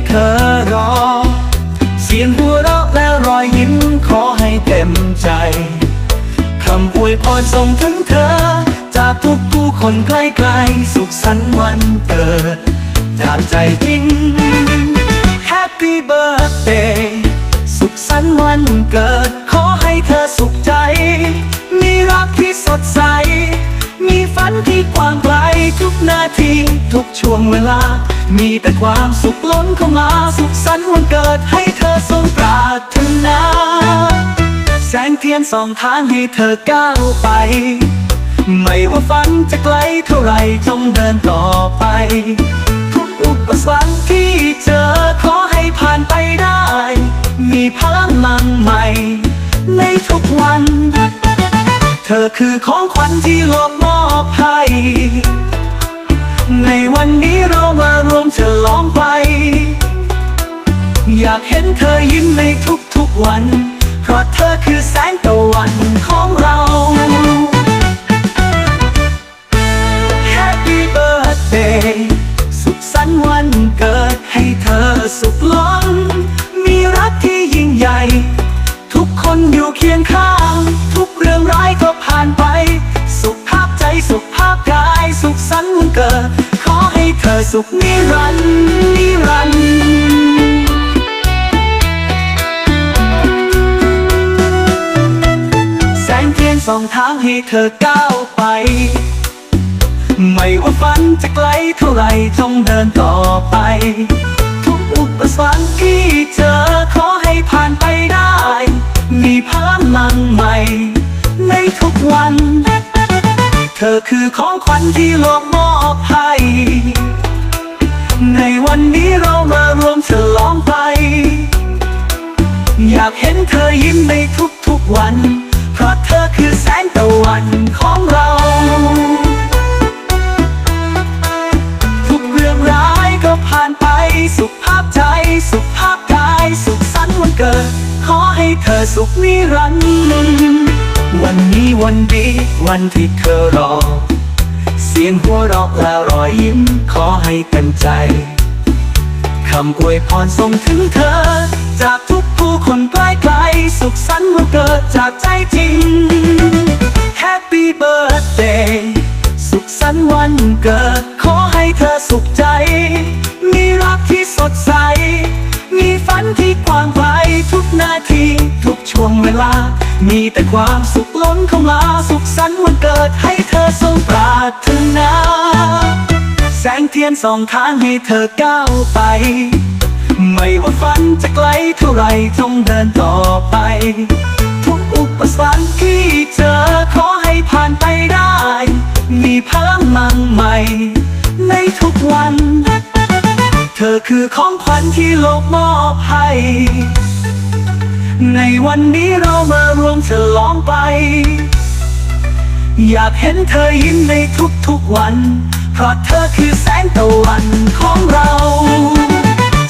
เธอรอเสียงหัวเราะและรอยยิ้มขอให้เต็มใจคำอวยพรส่งถึงเธอจากทุกผู้คนใกล้ๆสุขสันต์วันเกิดจากใจจริง Happy birthday สุขสันต์วันเกิดขอให้เธอสุขใจมีรักที่สดใสมีฝันที่กว้างไกลทุกนาทีทุกช่วงเวลามีแต่ความสุขล้นเข้ามาสุขสันต์วันเกิดให้เธอสมปรารถนาแสงเทียนส่องทางให้เธอก้าวไปไม่ว่าฝันจะไกลเท่าไรจงเดินต่อไปทุกอุปสรรคที่เจอขอให้ผ่านไปได้มีพลังใหม่ในทุกวันเธอคือของขวัญที่โลกมอบให้ในวันนี้เรามารวมฉลองไปอยากเห็นเธอยิ้มในทุกวันเพราะเธอคือแสงตะวันของเรา Happy birthday สุขสันต์วันเกิดให้เธอสุขล้นมีรักที่ยิ่งใหญ่ทุกคนอยู่เคียงข้างทุกเรื่องร้ายก็ผ่านไปสุขภาพใจสุขภาพกายสุขสันต์วันเกิดขอให้เธอสุขนิรันดร์นิรันดร์แสงเทียนส่องทางให้เธอก้าวไปไม่ว่าฝันจะไกลเท่าไรจงเดินต่อไปทุกอุปสรรคที่เจอขอให้ผ่านไปได้มีพลังใหม่ในทุกวันเธอคือของขวัญที่โลกมอบให้ในวันนี้เรามารวมฉลองไปอยากเห็นเธอยิ้มในทุกวันเพราะเธอคือแสงตะวันของเราทุกเรื่องร้ายก็ผ่านไปสุขภาพใจสุขภาพกายสุขสันต์วันเกิดขอให้เธอสุขนิรันดร์วันนี้วันดีวันที่เธอรอเสียงหัวเราะและรอยยิ้มขอให้เต็มใจคำอวยพรส่งถึงเธอจากทุกผู้คนใกล้ๆสุขสันต์วันเกิดจากใจจริง Happy birthday สุขสันต์วันเกิดขอให้เธอสุขใจมีรักที่สดใสมีฝันที่กว้างไกลทุกนาทีทุกช่วงเวลามีแต่ความสุขล้นเข้ามาสุขสันต์วันเกิดให้เธอสมปรารถนาแสงเทียนส่องทางให้เธอก้าวไปไม่ว่าฝันจะไกลเท่าไรจงเดินต่อไปทุกอุปสรรคที่เจอขอให้ผ่านไปได้มีพลังใหม่ในทุกวันเธอคือของขวัญที่โลกมอบให้ในวันนี้เรามารวมฉลองไปอยากเห็นเธอยิ้มในทุกวันเพราะเธอคือแสงตะวันของเรา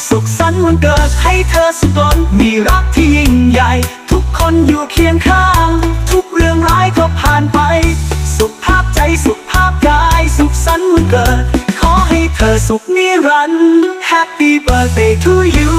สุขสันต์วันเกิดให้เธอสุขล้นมีรักที่ยิ่งใหญ่ทุกคนอยู่เคียงข้างทุกเรื่องร้ายก็ผ่านไปสุขภาพใจสุขภาพกายสุขสันต์วันเกิดขอให้เธอสุขนิรันดร์ Happy birthday to you